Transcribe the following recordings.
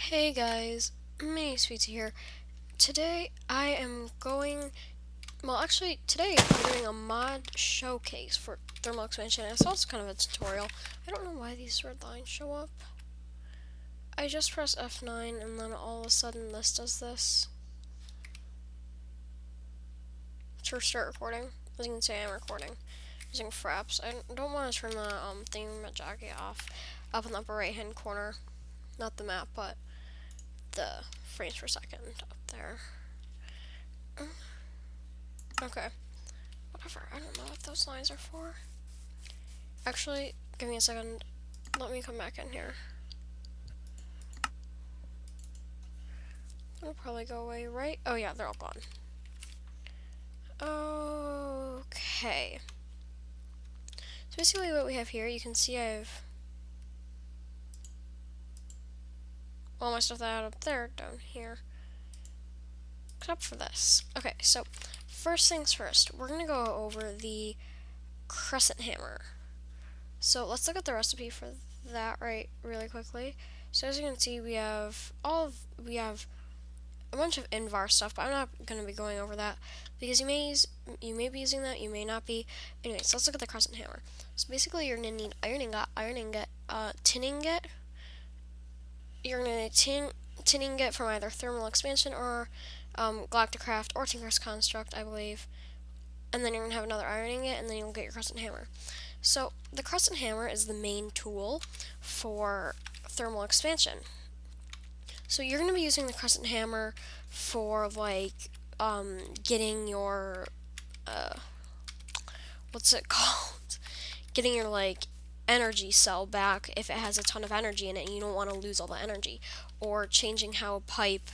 Hey guys, Mini Sweetie here. Today I am going, today we're doing a mod showcase for thermal expansion. It's also kind of a tutorial. I don't know why these red lines show up. I just press F9 and then all of a sudden this does this. To start recording. As you can see, I'm recording using Fraps. I don't want to turn the thingamajiggy off up in the upper right hand corner. Not the map, but the frames per second up there. Okay. Whatever, I don't know what those lines are for. Actually, give me a second. Let me come back in here. It'll probably go away, right? Oh yeah, they're all gone. Okay. So basically what we have here, you can see I have all my stuff that I had up there down here. Except for this. Okay, so first things first, we're gonna go over the crescent hammer. So let's look at the recipe for that really quickly. So as you can see, we have a bunch of Invar stuff, but I'm not going to be going over that because you may be using that, you may not be. Anyways, let's look at the crescent hammer. So basically, you're going to need iron ingot, tin ingot. You're going to need tin ingot from either thermal expansion or Galacticraft or Tinker's Construct, I believe. And then you're going to have another iron ingot, and then you'll get your crescent hammer. So the crescent hammer is the main tool for thermal expansion. So you're going to be using the crescent hammer for getting your what's it called? Getting your energy cell back if it has a ton of energy in it and you don't want to lose all the energy, or changing how a pipe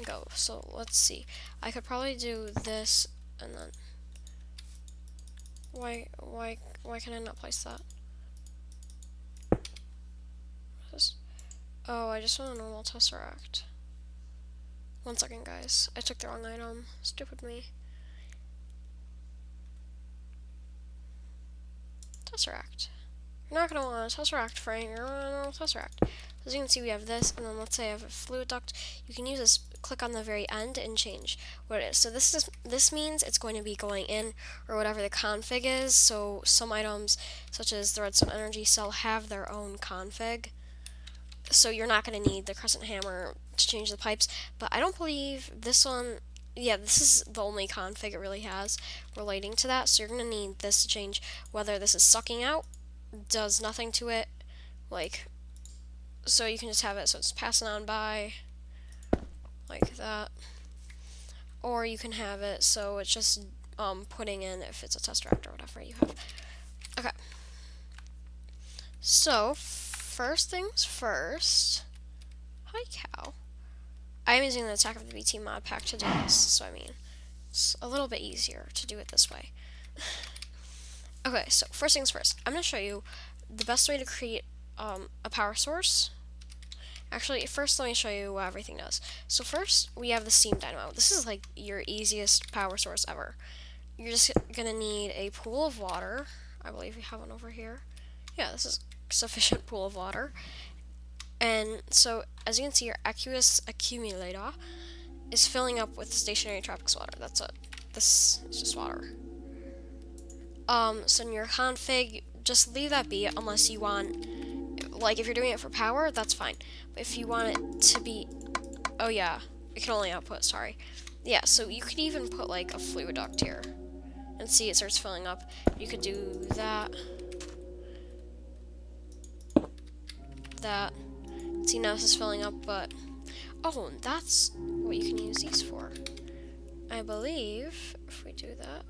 goes. So let's see. I could probably do this and then why can I not place that? Oh, I just want a normal tesseract. One second, guys. I took the wrong item. Stupid me. Tesseract. You're not going to want a tesseract frame. You're going to want a normal tesseract. As you can see, we have this, and then let's say I have a fluid duct. You can use this, click on the very end, and change what it is. So this means it's going to be going in, or whatever the config is. So some items, such as the redstone energy cell, have their own config. So you're not going to need the crescent hammer to change the pipes, but I don't believe this one, yeah, this is the only config it really has relating to that, so you're going to need this to change whether this is sucking out, does nothing to it, so you can just have it so it's passing on by, like that, or you can have it so it's just putting in if it's a tesseract or whatever you have. Okay, so first things first. Hi, cow. I'm using the Attack of the BT mod pack to do this, so I mean, it's a little bit easier to do it this way. Okay, so first things first. I'm going to show you the best way to create a power source. Actually, first let me show you what everything does. So first, we have the steam dynamo. This is like your easiest power source ever. You're just going to need a pool of water. I believe we have one over here. Yeah, this is sufficient pool of water. And so, as you can see, your aqueous accumulator is filling up with stationary tropics water. That's it. This is just water. So in your config, just leave that be unless you want, if you're doing it for power, that's fine. But if you want it to be, oh yeah, it can only output, sorry. Yeah, so you could even put a fluid duct here and see it starts filling up. You could do that. See, now this is filling up, but oh, that's what you can use these for. I believe if we do that.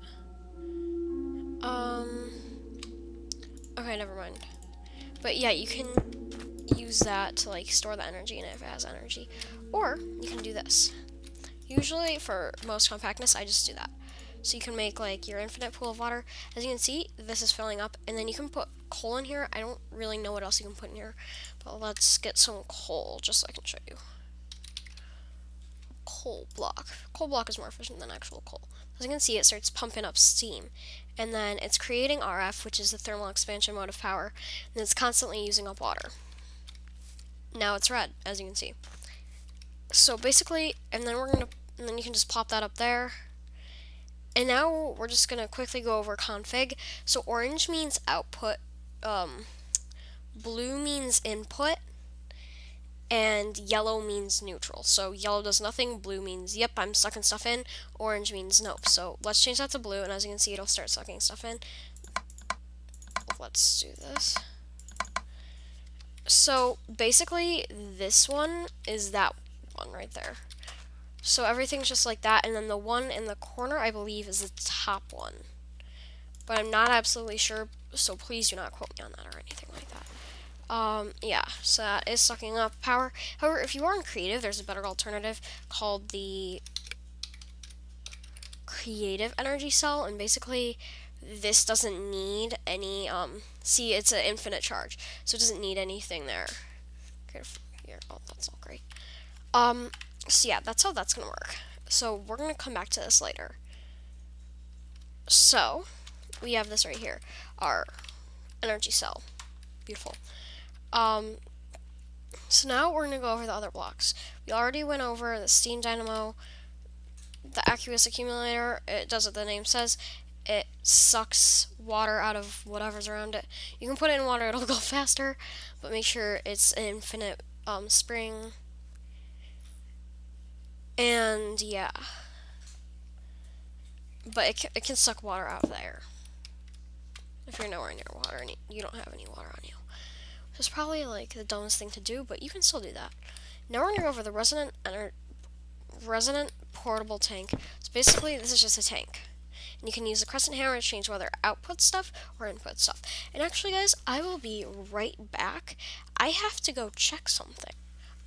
Okay, never mind. But yeah, you can use that to store the energy in it if it has energy. Or you can do this. Usually for most compactness, I just do that. So you can make your infinite pool of water. As you can see, this is filling up, and then you can put coal in here. I don't really know what else you can put in here, but let's get some coal just so I can show you. Coal block. Coal block is more efficient than actual coal. As you can see, it starts pumping up steam, and then it's creating RF, which is the thermal expansion mode of power, and it's constantly using up water. Now it's red, as you can see. So basically, and then you can just pop that up there. And now we're just gonna quickly go over config. So orange means output, blue means input, and yellow means neutral. So yellow does nothing, blue means yep, I'm sucking stuff in, orange means nope. So let's change that to blue, and as you can see, it'll start sucking stuff in. Let's do this. So basically, this one is that one right there. So everything's just like that, and then the one in the corner, I believe, is the top one. But I'm not absolutely sure, so please do not quote me on that or anything like that. Yeah, so that is sucking up power. However, if you are in creative, there's a better alternative called the creative energy cell, and basically this doesn't need any, see, it's an infinite charge, so it doesn't need anything there. Here, oh, that's all great. So yeah, that's how that's gonna work. So we're gonna come back to this later. So we have this right here, our energy cell. Beautiful. So now we're gonna go over the other blocks. We already went over the steam dynamo, the aqueous accumulator. It does what the name says. It sucks water out of whatever's around it. You can put it in water, it'll go faster, but make sure it's an infinite spring. And yeah, but it can suck water out of there if you're nowhere near water and you don't have any water on you. So it's probably like the dumbest thing to do, but you can still do that. Now we're gonna go over the resonant portable tank. So basically, this is just a tank, and you can use the crescent hammer to change whether output stuff or input stuff. And actually, guys, I will be right back. I have to go check something.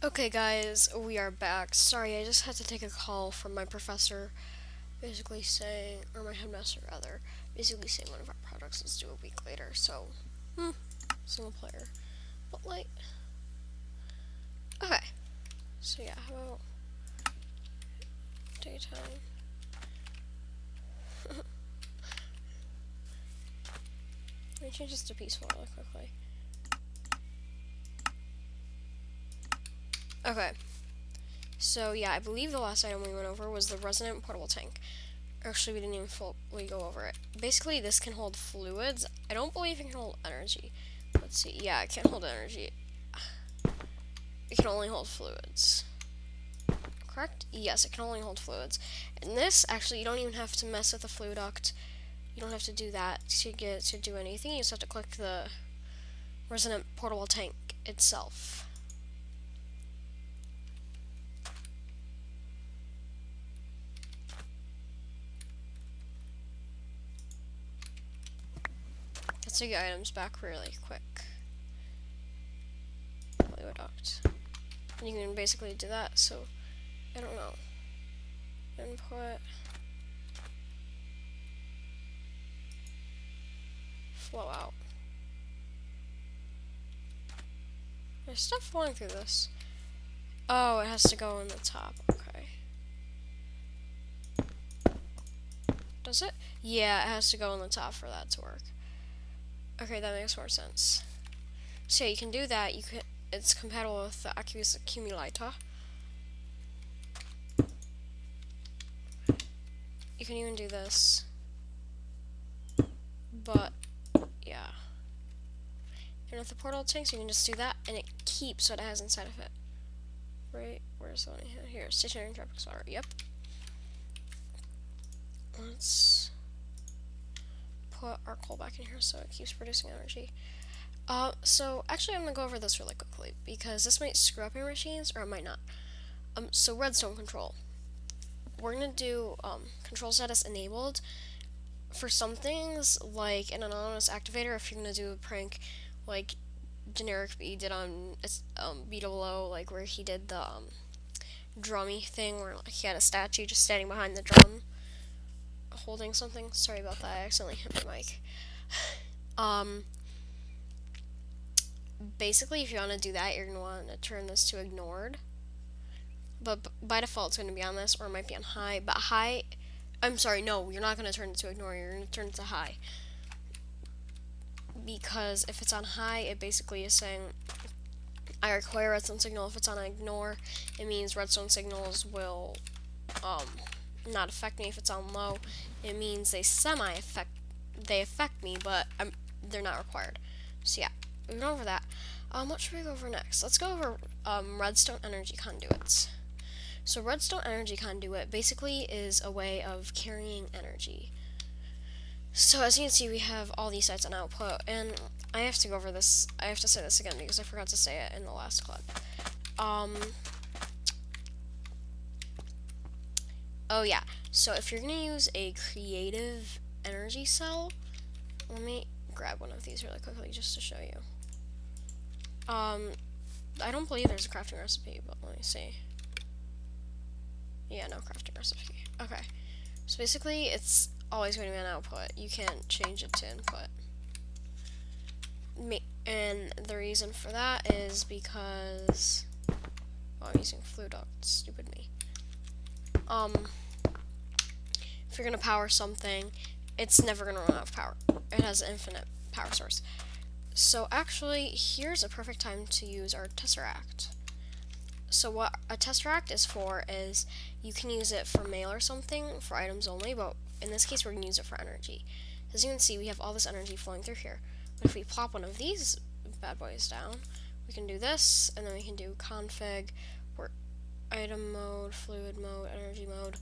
Okay guys, we are back. Sorry, I just had to take a call from my professor, basically saying, or my headmaster rather, basically saying one of our projects is due a week later, so, single player. But like, okay, so yeah, how about daytime? Let me change this to peaceful really quickly. Okay, so yeah, I believe the last item we went over was the resonant portable tank. Actually, we didn't even fully go over it. Basically, this can hold fluids. I don't believe it can hold energy. Let's see. Yeah, it can't hold energy. It can only hold fluids. Correct? Yes, it can only hold fluids. And this, actually, you don't even have to mess with the flue duct. You don't have to do that to get it to do anything. You just have to click the resonant portable tank itself. Let's take items back really quick. Fluid duct. And you can basically do that, so, I don't know. Input. Flow out. There's stuff flowing through this. Oh, it has to go in the top. Okay. Does it? Yeah, it has to go in the top for that to work. Okay, that makes more sense. So yeah, you can do that. You can. It's compatible with the aqueous accumulator. You can even do this. But yeah. And with the portal tanks, you can just do that, and it keeps what it has inside of it. Right? Where's the one here? Stationary tropic water. Yep. Let's put our coal back in here so it keeps producing energy. So actually I'm gonna go over this really quickly because this might screw up your machines or it might not. So redstone control. We're gonna do control status enabled for some things like an anonymous activator. If you're gonna do a prank like Generic B did on Beetle, like where he did the drummy thing where like, he had a statue just standing behind the drum holding something. Sorry about that, I accidentally hit my mic. Basically, if you want to do that, you're going to want to turn this to ignored. But by default, it's going to be on this, or it might be on high. But high, I'm sorry, no, you're not going to turn it to ignore, you're going to turn it to high. Because if it's on high, it basically is saying, I require redstone signal. If it's on ignore, it means redstone signals will not affect me. If it's on low, it means they affect me, but they're not required. So yeah, we went over that. What should we go over next? Let's go over redstone energy conduits. So redstone energy conduit basically is a way of carrying energy. So as you can see, we have all these sites on output, and I have to go over this. I have to say this again because I forgot to say it in the last clip. Oh yeah, so if you're gonna use a creative energy cell, let me grab one of these really quickly just to show you. I don't believe there's a crafting recipe, but let me see. Yeah, no crafting recipe. Okay, so basically it's always going to be an output. You can't change it to input. And the reason for that is because I'm using flue duct. Stupid me. If you're gonna power something, it's never gonna run out of power. It has an infinite power source. So actually, here's a perfect time to use our Tesseract. So what a Tesseract is for is you can use it for mail or something, for items only, but in this case we're going to use it for energy. As you can see, we have all this energy flowing through here. But if we plop one of these bad boys down, we can do this, and then we can do config, item mode, fluid mode, energy mode,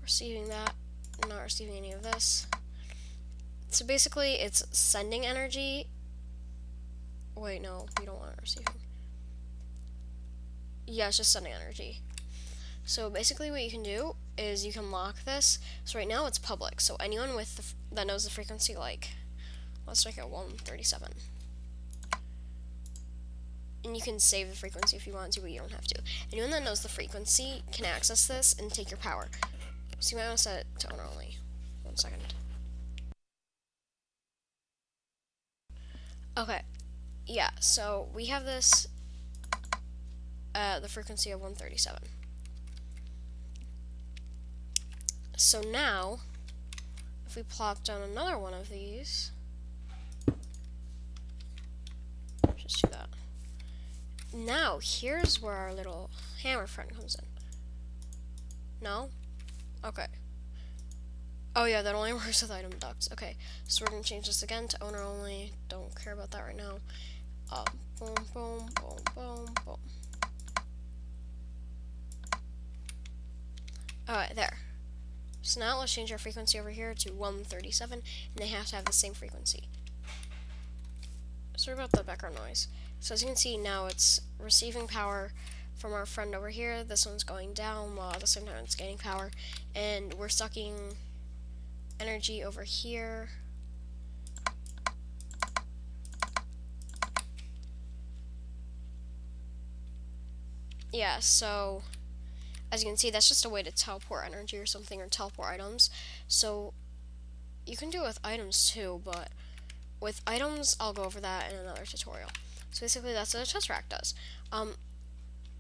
receiving that, not receiving any of this. So basically it's sending energy. Wait, no, we don't want it receiving. Yeah, it's just sending energy. So basically what you can do is you can lock this. So right now it's public, so anyone with that knows the frequency, like, let's make it 137. And you can save the frequency if you want to, but you don't have to. Anyone that knows the frequency can access this and take your power. So you might want to set it to owner only. 1 second. Okay, yeah, so we have this the frequency of 137. So now, if we plop down another one of these, just do that. Now, here's where our little hammer friend comes in. No? Okay. Oh yeah, that only works with item ducts. Okay, so we're going to change this again to owner only. Don't care about that right now. Boom, boom, boom, boom, boom. Alright, there. So now let's change our frequency over here to 137, and they have to have the same frequency. Sorry about the background noise. So as you can see, now it's receiving power from our friend over here. This one's going down while at the same time it's gaining power, and we're sucking energy over here. Yeah, so as you can see, that's just a way to teleport energy or something, or teleport items. So you can do it with items too, but with items, I'll go over that in another tutorial. So basically, that's what a Tesseract does.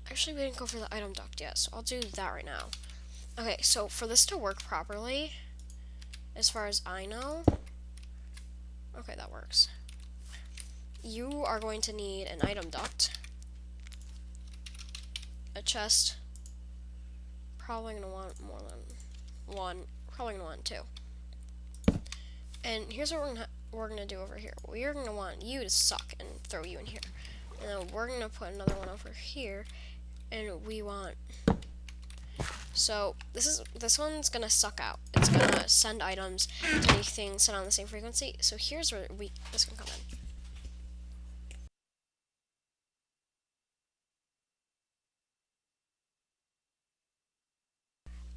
Actually, we didn't go for the item duct yet, so I'll do that right now. Okay, so for this to work properly, as far as I know, okay, that works. You are going to need an item duct, a chest, probably going to want more than one, probably going to want two. And here's what we're gonna do over here. We are gonna want you to suck and throw you in here. And then we're gonna put another one over here, and we want. So this one's gonna suck out. It's gonna send items to anything set on the same frequency. So here's where this can come in.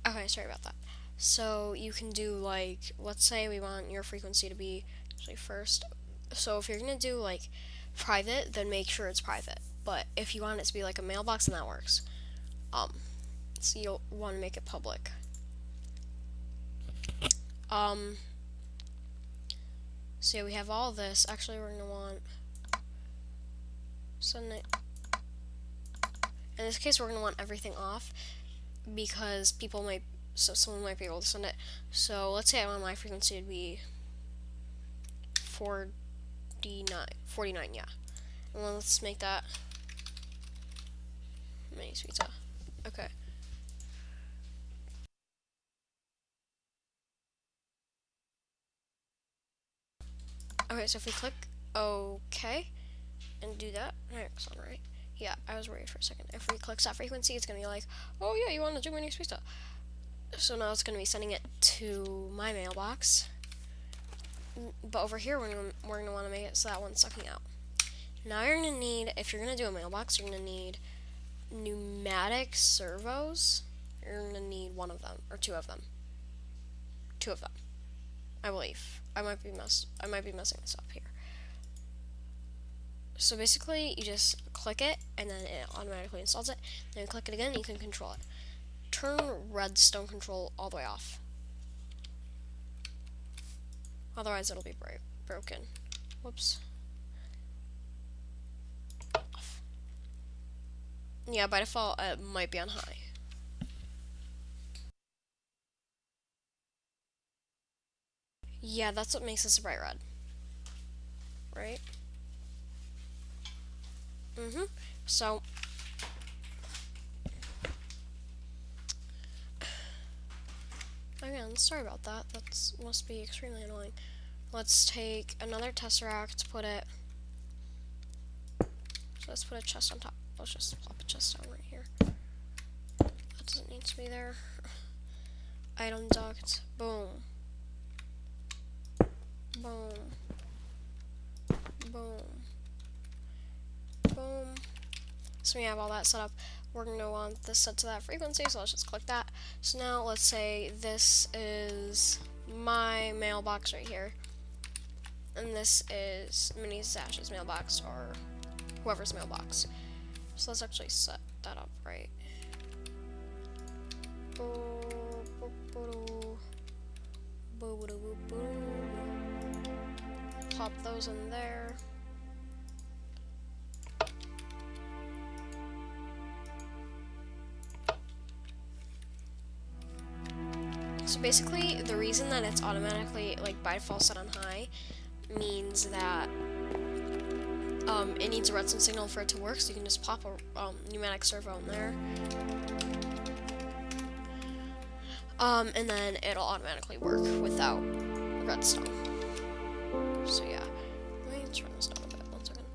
Okay, sorry about that. So you can do, like, let's say we want your frequency to be actually first. So if you're gonna do like private, then make sure it's private. But if you want it to be like a mailbox, then that works. So you'll want to make it public. So yeah, we have all this. Actually, we're gonna want send it. In this case, we're gonna want everything off because someone might be able to send it. So let's say I want my frequency to be 49, yeah. And let's make that Minis pizza. Okay. Okay, so if we click OK and do that, excellent, right? Yeah, I was worried for a second. If we click set frequency, it's gonna be like, oh yeah, you want to do Minis pizza. So now it's gonna be sending it to my mailbox. But over here, we're gonna want to make it so that one's sucking out. Now you're gonna need, if you're gonna do a mailbox, you're gonna need pneumatic servos. You're gonna need one of them or two of them. Two of them, I believe. I might be messing this up here. So basically, you just click it, and then it automatically installs it. Then you click it again, and you can control it. Turn redstone control all the way off. Otherwise, it'll be broken. Whoops. Off. Yeah, by default, it might be on high. Yeah, that's what makes this a bright red. Right? So, again, sorry about that. That must be extremely annoying. Let's take another Tesseract, put it... So let's put a chest on top. Let's just plop a chest down right here. That doesn't need to be there. Item duct. Boom. Boom. Boom. Boom. So we have all that set up. We're going to want this set to that frequency, so let's just click that. So now let's say this is my mailbox right here. And this is Mini-Zash's mailbox, or whoever's mailbox. So let's actually set that up right. Pop those in there. So basically, the reason that it's automatically, like, by default set on high means that it needs a redstone signal for it to work, so you can just pop a pneumatic servo in there. And then it'll automatically work without redstone. So yeah, let me turn this down a bit, 1 second.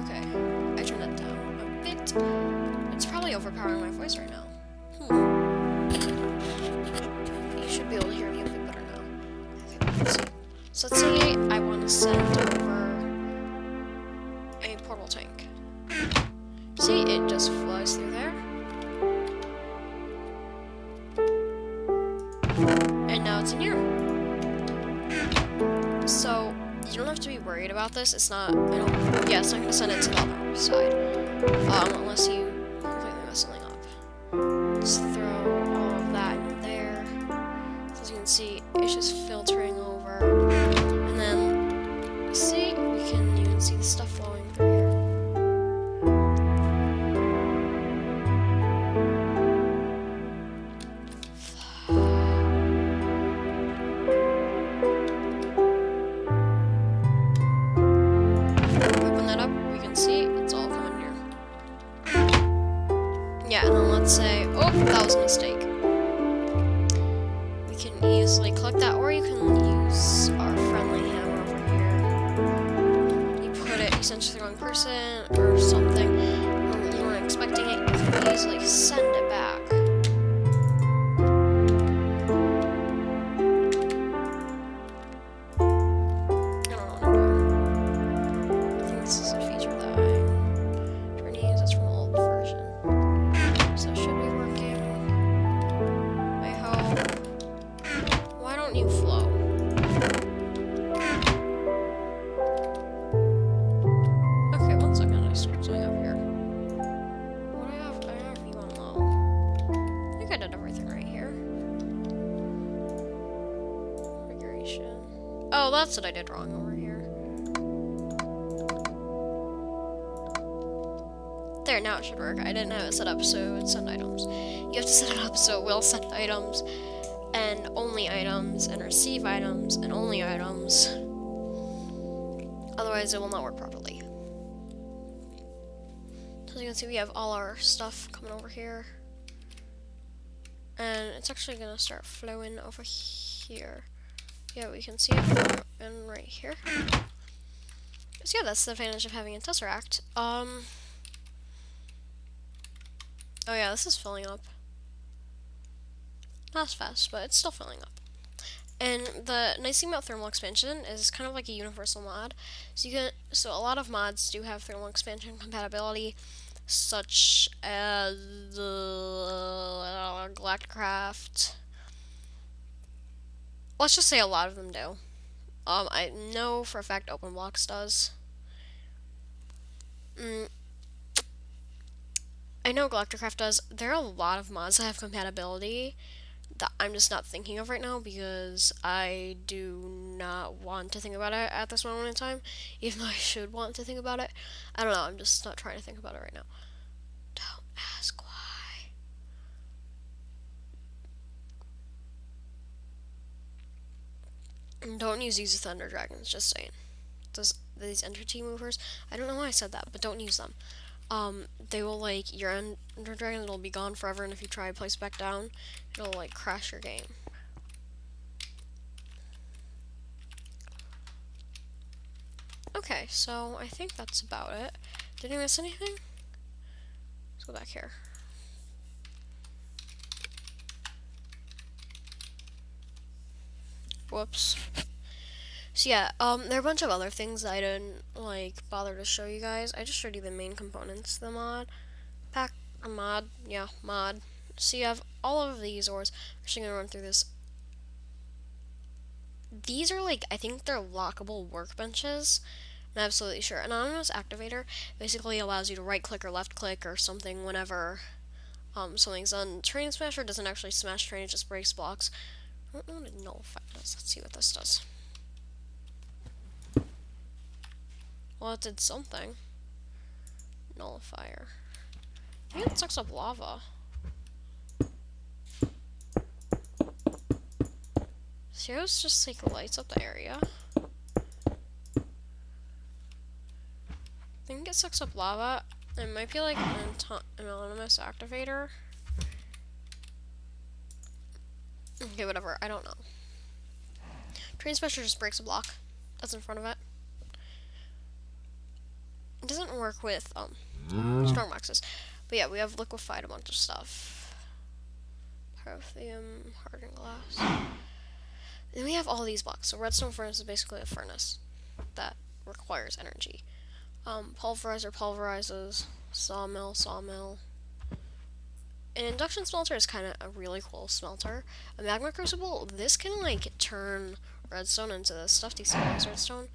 Okay, I turned that down a bit. It's probably overpowering my voice right now. You should be able to hear me a bit better now. Okay, let's see. So let's say I want to send over a portal tank. See, it just flies through there. And now it's in here. So you don't have to be worried about this. It's not, it's not going to send it to the other side. Unless you completely mess something up. Just throw all of that in there. So as you can see, it's just filtering over. And then, see, we can even see the stuff flowing through here. Yeah, and then let's say, oh, that was a mistake. We can easily click that, or you can use our friendly hammer over here. You put it, you send it to the wrong person, or something, or you weren't expecting it, you can easily send it back. I don't know what I'm doing. I think this is a feature that I'm trying to use. It's from the old version. So it should be working. I hope. Why don't you flow? Okay, 1 second. I switched something up here. What do I have? I have you on low. I think I did everything right here. Configuration. Oh, that's what I did wrong over here. There, now it should work. I didn't have it set up so it would send items. You have to set it up so it will send items, and only items, and receive items, and only items. Otherwise, it will not work properly. So As you can see, we have all our stuff coming over here. And it's actually gonna start flowing over here. Yeah, we can see it flowing right here. So yeah, that's the advantage of having a Tesseract. Oh yeah, this is filling up. Not as fast, but it's still filling up. And the nice thing about thermal expansion is it's kind of like a universal mod. So a lot of mods do have thermal expansion compatibility, such as Galacticraft. Let's just say a lot of them do. I know for a fact OpenBlocks does. I know Galacticraft does. There are a lot of mods that have compatibility that I'm just not thinking of right now because I do not want to think about it at this moment in time, even though I should want to think about it. I don't know, I'm just not trying to think about it right now. Don't ask why. And don't use these with Thunder Dragons, just saying. These entity movers, I don't know why I said that, but don't use them. They will, like, your Ender Dragon will be gone forever, and if you try to place back down, it'll, like, crash your game. Okay, so I think that's about it. Did I miss anything? Let's go back here. Whoops. So yeah, there are a bunch of other things that I didn't, like, bother to show you guys. I just showed you the main components of the mod. Mod. So you have all of these ores. I'm actually gonna run through this. These are, like, I think they're lockable workbenches. I'm absolutely sure. Anonymous Activator basically allows you to right click or left click or something whenever something's done. Terrain Smasher doesn't actually smash terrain, it just breaks blocks. I don't know what a nullify does. Let's see what this does. Well, it did something. Nullifier. I think it sucks up lava. See how it's just like lights up the area? I think it sucks up lava. It might be like an anonymous activator. Okay, whatever. I don't know. Terrain Smasher just breaks a block that's in front of it. It doesn't work with strong boxes. But yeah, we have liquefied a bunch of stuff. Pyrotheum, hardened glass. Then we have all these blocks. So redstone furnace is basically a furnace that requires energy. Pulverizer pulverizes. Sawmill. An induction smelter is kind of a really cool smelter. A magma crucible, this can like turn redstone into the stuff destabilized redstone.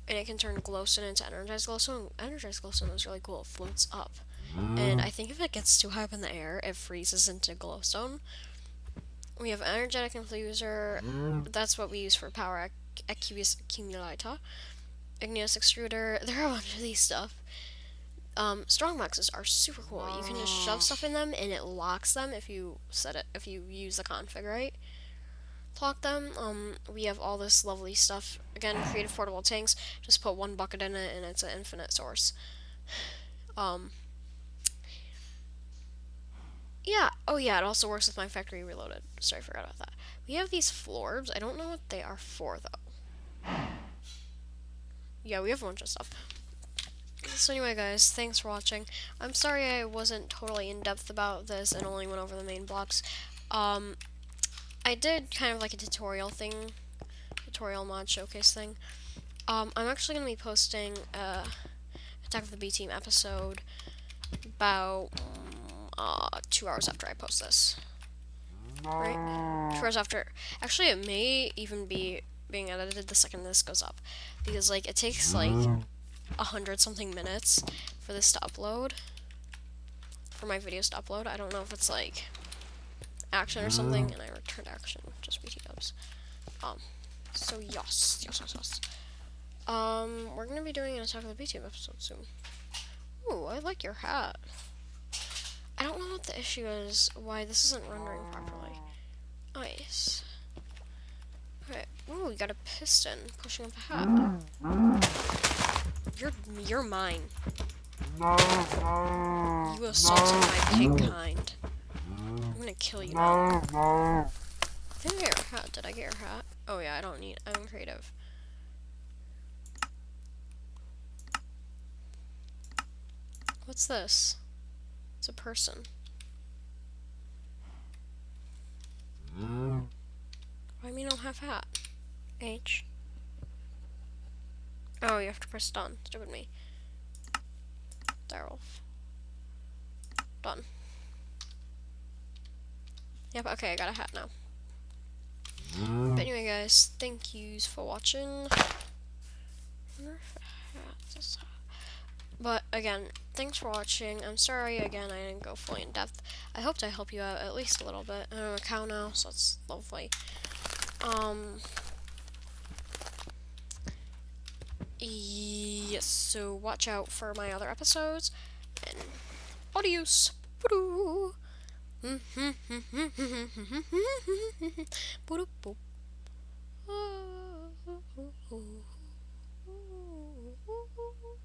And it can turn glowstone into energized glowstone. Energized glowstone is really cool. It floats up. And I think if it gets too high up in the air, it freezes into glowstone. We have energetic infuser. That's what we use for power aqueous accumulator. Igneous extruder. There are a bunch of these stuff. Strong boxes are super cool. You can just shove stuff in them and it locks them if you use the config right. Lock them. We have all this lovely stuff. Again, creative portable tanks. Just put one bucket in it and it's an infinite source. Yeah. Oh yeah, it also works with my factory reloaded. Sorry, I forgot about that. We have these floors. I don't know what they are for though. Yeah, we have a bunch of stuff. So anyway, guys, thanks for watching. I'm sorry I wasn't totally in-depth about this and only went over the main blocks. I did kind of like a tutorial mod showcase thing. I'm actually going to be posting Attack of the B-Team episode about 2 hours after I post this. Right? 2 hours after. Actually, it may even be being edited the second this goes up. Because, like, it takes, like, 100-something minutes for this to upload. For my videos to upload. I don't know if it's, like, action or something, and I returned action, just BT dubs. So yes. We're gonna be doing an Attack of the B-Team episode soon. Ooh, I like your hat. I don't know what the issue is, why this isn't rendering properly. Nice. Okay, ooh, we got a piston pushing up a hat. You're mine. You assaulted my pig kind. I'm gonna kill you now. I think I got her hat. Did I get her hat? Oh yeah, I'm creative. What's this? It's a person. Why mean I don't have hat? H. Oh, you have to press done. Stupid me. Direwolf. Done. Yep, okay, I got a hat now. But anyway, guys, thank yous for watching. But again, thanks for watching. I'm sorry again I didn't go fully in depth. I hoped I help you out at least a little bit. I have a cow now, so it's lovely. Yes, so watch out for my other episodes and adios.